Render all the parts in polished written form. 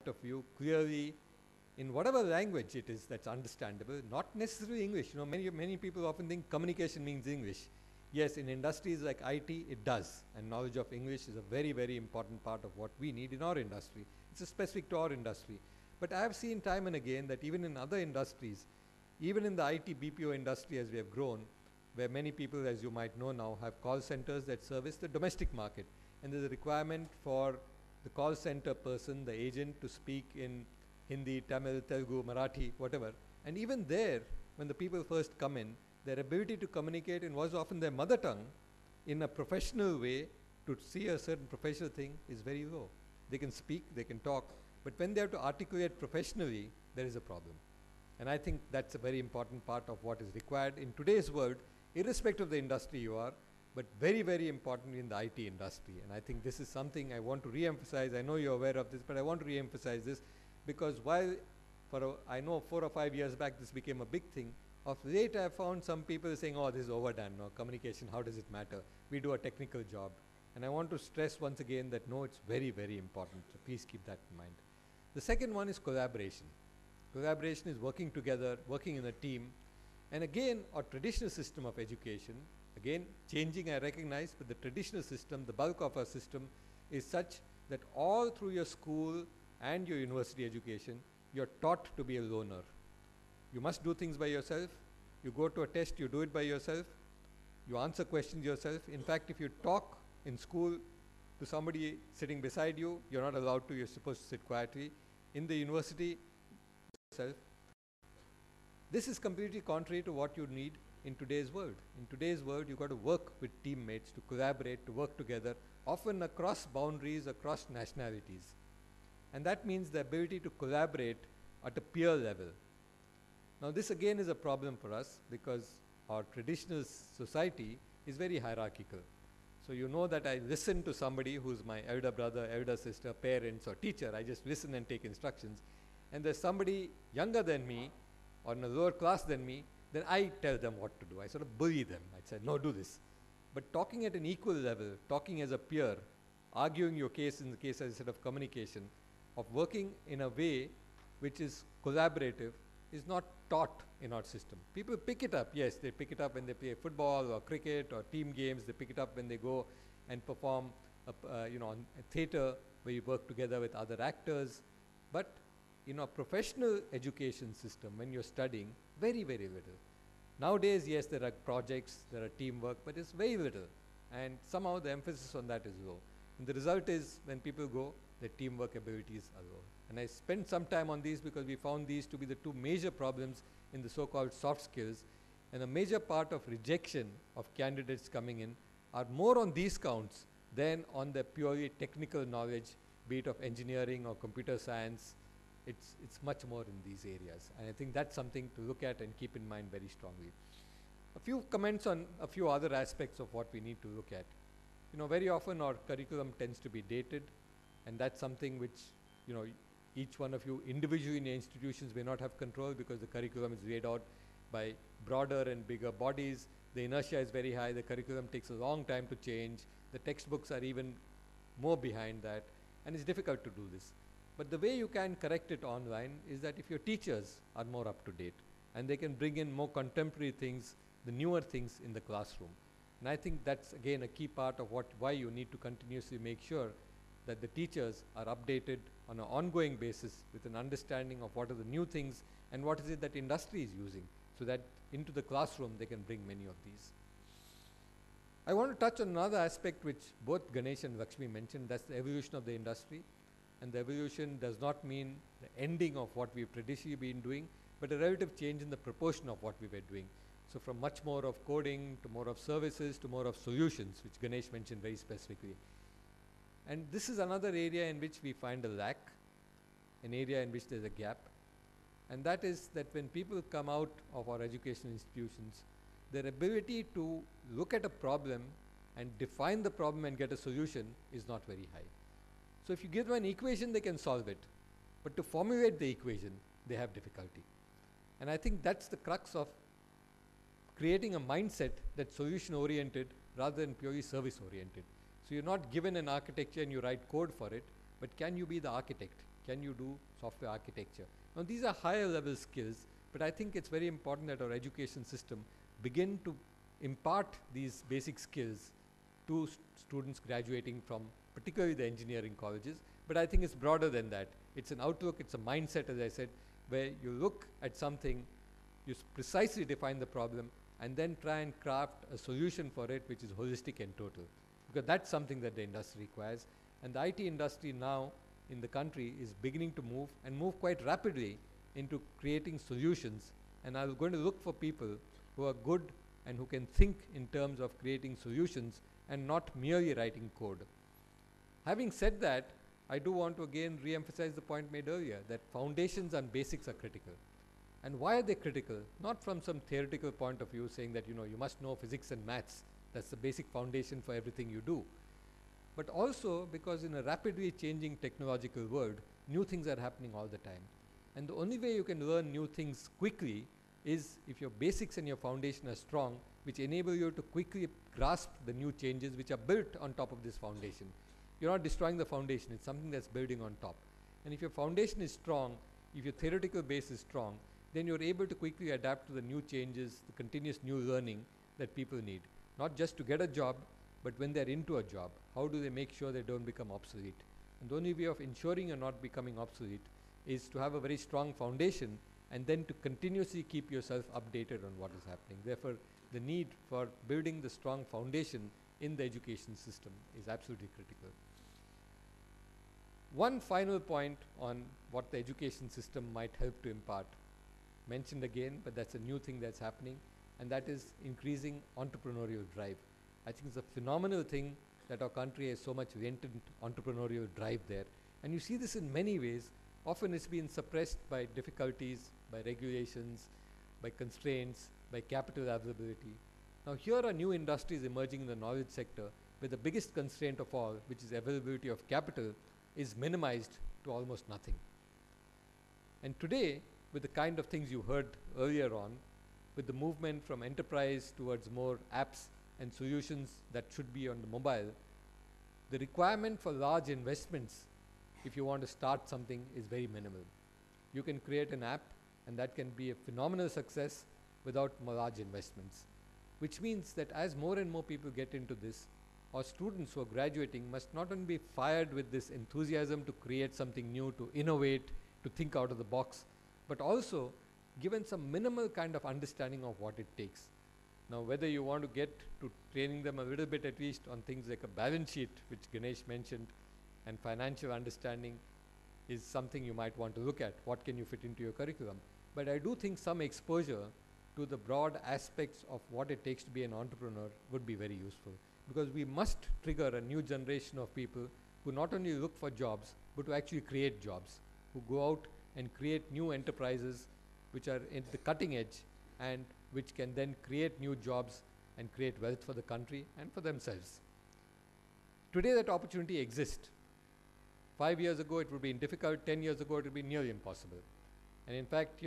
of view clearly in whatever language it is that's understandable, not necessarily English. You know, many people often think communication means English. Yes, in industries like IT, it does, and knowledge of English is a very, very important part of what we need in our industry. It's specific to our industry. But I have seen time and again that even in other industries, even in the IT BPO industry as we have grown, where many people, as you might know now, have call centers that service the domestic market. And there's a requirement for the call center person, the agent, to speak in Hindi, Tamil, Telugu, Marathi, whatever. And even there, when the people first come in, their ability to communicate in what's often their mother tongue in a professional way to see a certain professional thing is very low. They can speak, they can talk, but when they have to articulate professionally, there is a problem. And I think that's a very important part of what is required in today's world, irrespective of the industry you are, but very, very important in the IT industry. And I think this is something I want to re-emphasize. I know you're aware of this, but I want to re-emphasize this because while I know 4 or 5 years back this became a big thing, of late I have found some people saying, oh, this is overdone, no, communication, how does it matter? We do a technical job. And I want to stress once again that no, it's very, very important. So please keep that in mind. The second one is collaboration. Collaboration is working together, working in a team. And again, our traditional system of education, again, changing I recognize, but the traditional system, the bulk of our system is such that all through your school and your university education, you're taught to be a loner. You must do things by yourself. You go to a test, you do it by yourself. You answer questions yourself. In fact, if you talk in school to somebody sitting beside you, you're not allowed to, you're supposed to sit quietly. In the university, yourself. This is completely contrary to what you need in today's world. In today's world, you've got to work with teammates, to collaborate, to work together, often across boundaries, across nationalities. And that means the ability to collaborate at a peer level. Now this again is a problem for us because our traditional society is very hierarchical. So you know that I listen to somebody who's my elder brother, elder sister, parents or teacher. I just listen and take instructions. And there's somebody younger than me or in a lower class than me, then I tell them what to do. I sort of bully them. I say, no, do this. But talking at an equal level, talking as a peer, arguing your case in the case as a set of communication, of working in a way which is collaborative, is not taught in our system. People pick it up, yes, they pick it up when they play football or cricket or team games, they pick it up when they go and perform on a theatre where you work together with other actors. But in a professional education system, when you're studying, very, very little. Nowadays, yes, there are projects, there are teamwork, but it's very little. And somehow the emphasis on that is low. And the result is when people go, their teamwork abilities are low. And I spent some time on these because we found these to be the two major problems in the so-called soft skills. And a major part of rejection of candidates coming in are more on these counts than on the purely technical knowledge, be it of engineering or computer science. It's much more in these areas. And I think that's something to look at and keep in mind very strongly. A few comments on a few other aspects of what we need to look at. You know, very often our curriculum tends to be dated, and that's something which, you know, each one of you individually in your institutions may not have control because the curriculum is laid out by broader and bigger bodies. The inertia is very high. The curriculum takes a long time to change. The textbooks are even more behind that, and it's difficult to do this. But the way you can correct it online is that if your teachers are more up to date and they can bring in more contemporary things, the newer things in the classroom. And I think that's again a key part of why you need to continuously make sure that the teachers are updated on an ongoing basis with an understanding of what are the new things and what is it that industry is using, so that into the classroom they can bring many of these. I want to touch on another aspect which both Ganesh and Lakshmi mentioned, that's the evolution of the industry. And the evolution does not mean the ending of what we've traditionally been doing, but a relative change in the proportion of what we were doing. So from much more of coding to more of services to more of solutions, which Ganesh mentioned very specifically. And this is another area in which we find a lack, an area in which there's a gap. And that is that when people come out of our educational institutions, their ability to look at a problem and define the problem and get a solution is not very high. So if you give them an equation, they can solve it. But to formulate the equation, they have difficulty. And I think that's the crux of creating a mindset that's solution-oriented rather than purely service-oriented. So you're not given an architecture and you write code for it, but can you be the architect? Can you do software architecture? Now these are higher level skills, but I think it's very important that our education system begin to impart these basic skills to students graduating from particularly the engineering colleges, but I think it's broader than that. It's an outlook, it's a mindset, as I said, where you look at something, you precisely define the problem, and then try and craft a solution for it which is holistic and total. Because that's something that the industry requires. And the IT industry now in the country is beginning to move, and move quite rapidly, into creating solutions. And I'm going to look for people who are good and who can think in terms of creating solutions and not merely writing code. Having said that, I do want to again re-emphasize the point made earlier, that foundations and basics are critical. And why are they critical? Not from some theoretical point of view saying that, you must know physics and maths. That's the basic foundation for everything you do. But also because in a rapidly changing technological world, new things are happening all the time. And the only way you can learn new things quickly is if your basics and your foundation are strong, which enable you to quickly grasp the new changes which are built on top of this foundation. You're not destroying the foundation, it's something that's building on top. And if your foundation is strong, if your theoretical base is strong, then you're able to quickly adapt to the new changes, the continuous new learning that people need. Not just to get a job, but when they're into a job, how do they make sure they don't become obsolete? And the only way of ensuring you're not becoming obsolete is to have a very strong foundation and then to continuously keep yourself updated on what is happening. Therefore, the need for building the strong foundation in the education system is absolutely critical. One final point on what the education system might help to impart, mentioned again, but that's a new thing that's happening, and that is increasing entrepreneurial drive. I think it's a phenomenal thing that our country has so much latent entrepreneurial drive there. And you see this in many ways. Often it's been suppressed by difficulties, by regulations, by constraints, by capital availability. Now here are new industries emerging in the knowledge sector where the biggest constraint of all, which is availability of capital, is minimized to almost nothing. And today, with the kind of things you heard earlier on, with the movement from enterprise towards more apps and solutions that should be on the mobile, the requirement for large investments, if you want to start something, is very minimal. You can create an app and that can be a phenomenal success without large investments. Which means that as more and more people get into this, our students who are graduating must not only be fired with this enthusiasm to create something new, to innovate, to think out of the box, but also given some minimal kind of understanding of what it takes. Now, whether you want to get to training them a little bit at least on things like a balance sheet, which Ganesh mentioned, and financial understanding is something you might want to look at. What can you fit into your curriculum? But I do think some exposure to the broad aspects of what it takes to be an entrepreneur would be very useful, because we must trigger a new generation of people who not only look for jobs, but who actually create jobs, who go out and create new enterprises which are at the cutting edge and which can then create new jobs and create wealth for the country and for themselves. Today that opportunity exists. 5 years ago it would be difficult, 10 years ago it would be nearly impossible. And in fact,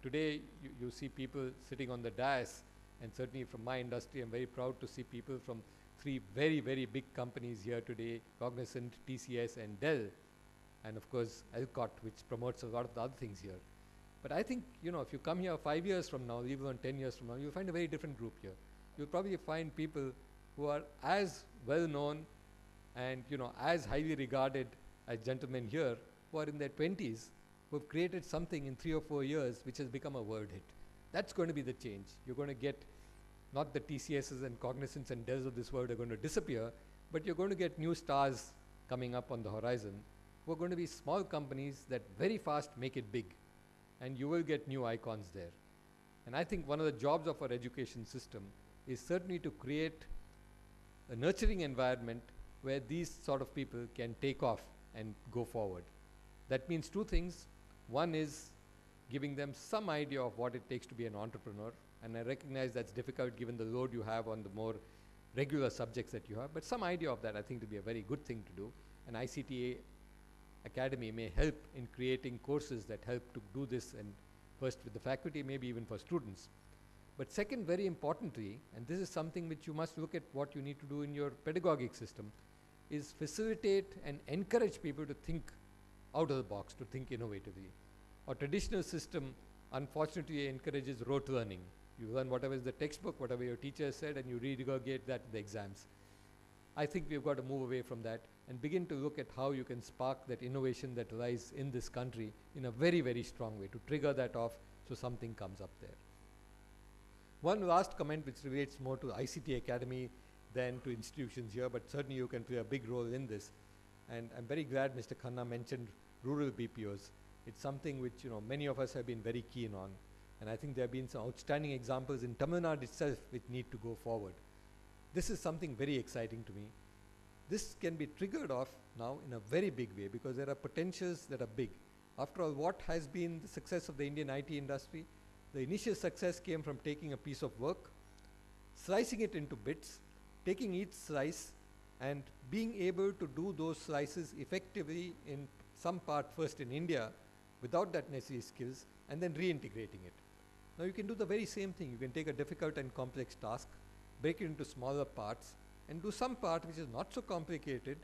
today you see people sitting on the dais, and certainly from my industry I'm very proud to see people from 3 very, very big companies here today, Cognizant, TCS and Dell, and of course Alcott, which promotes a lot of the other things here. But I think, if you come here 5 years from now, even 10 years from now, you'll find a very different group here. You'll probably find people who are as well known and, as highly regarded as gentlemen here, who are in their 20s, who have created something in 3 or 4 years which has become a world hit. That's going to be the change. You're going to get, not the TCSs and Cognizants and Dells of this world are going to disappear, but you're going to get new stars coming up on the horizon who are going to be small companies that very fast make it big. And you will get new icons there. And I think one of the jobs of our education system is certainly to create a nurturing environment where these sort of people can take off and go forward. That means 2 things. One is giving them some idea of what it takes to be an entrepreneur, and I recognize that's difficult given the load you have on the more regular subjects that you have, but some idea of that I think to be a very good thing to do. And ICTA Academy may help in creating courses that help to do this, and first with the faculty, maybe even for students. But second, very importantly, and this is something which you must look at what you need to do in your pedagogic system, is facilitate and encourage people to think out of the box, to think innovatively. Our traditional system, unfortunately, encourages rote learning. You learn whatever is the textbook, whatever your teacher said, and you regurgitate that in the exams. I think we've got to move away from that and begin to look at how you can spark that innovation that lies in this country in a very, very strong way, to trigger that off so something comes up there. One last comment which relates more to ICT Academy than to institutions here, but certainly you can play a big role in this. And I'm very glad Mr. Khanna mentioned rural BPOs. It's something which many of us have been very keen on. And I think there have been some outstanding examples in Tamil Nadu itself which need to go forward. This is something very exciting to me. This can be triggered off now in a very big way because there are potentials that are big. After all, what has been the success of the Indian IT industry? The initial success came from taking a piece of work, slicing it into bits, taking each slice and being able to do those slices effectively in some part first in India without that necessary skills and then reintegrating it. Now you can do the very same thing. You can take a difficult and complex task, break it into smaller parts and do some part which is not so complicated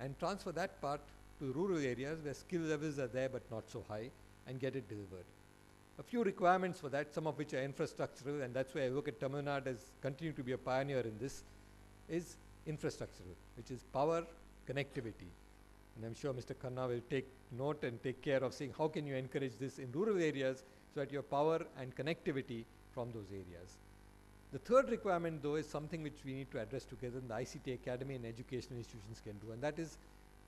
and transfer that part to rural areas where skill levels are there but not so high and get it delivered. A few requirements for that, some of which are infrastructural, and that's why I look at Tamil Nadu as continuing to be a pioneer in this, is infrastructural, which is power, connectivity. And I'm sure Mr. Khanna will take note and take care of saying how can you encourage this in rural areas so that you have power and connectivity from those areas. The third requirement though is something which we need to address together and the ICT Academy and educational institutions can do, and that is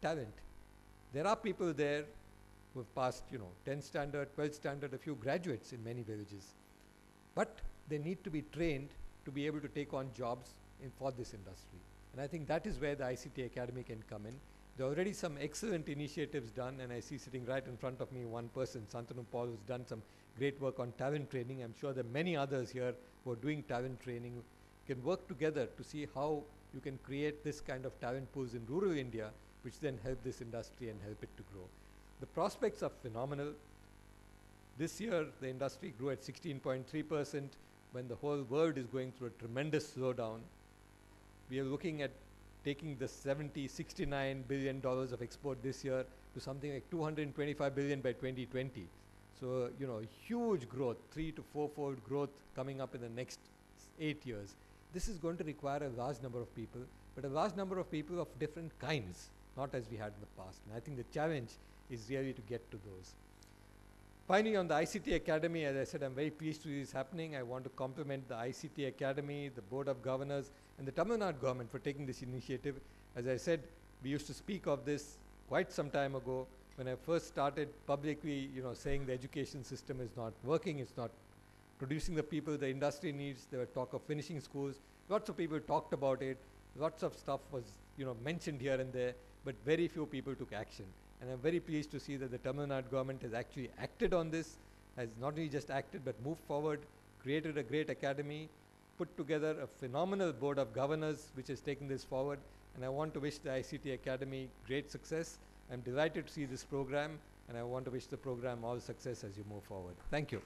talent. There are people there who have passed 10th standard, 12th standard, a few graduates in many villages. But they need to be trained to be able to take on jobs for this industry. And I think that is where the ICT Academy can come in. There are already some excellent initiatives done, and I see sitting right in front of me one person, Santanu Paul, who's done some great work on talent training. I'm sure there are many others here who are doing talent training, who can work together to see how you can create this kind of talent pools in rural India, which then help this industry and help it to grow. The prospects are phenomenal. This year, the industry grew at 16.3% when the whole world is going through a tremendous slowdown. We are looking at taking the $69 billion of export this year to something like 225 billion by 2020. So, huge growth, 3 to 4-fold growth coming up in the next 8 years. This is going to require a large number of people, but a large number of people of different kinds, not as we had in the past. And I think the challenge is really to get to those. Finally, on the ICT Academy, as I said, I'm very pleased to see this happening. I want to compliment the ICT Academy, the Board of Governors, and the Tamil Nadu government for taking this initiative. As I said, we used to speak of this quite some time ago when I first started publicly, saying the education system is not working, it's not producing the people the industry needs. There were talk of finishing schools. Lots of people talked about it. Lots of stuff was, mentioned here and there, but very few people took action. And I'm very pleased to see that the Tamil Nadu government has actually acted on this, has not only just acted but moved forward, created a great academy, put together a phenomenal board of governors which has taken this forward, and I want to wish the ICT Academy great success. I'm delighted to see this program, and I want to wish the program all success as you move forward. Thank you.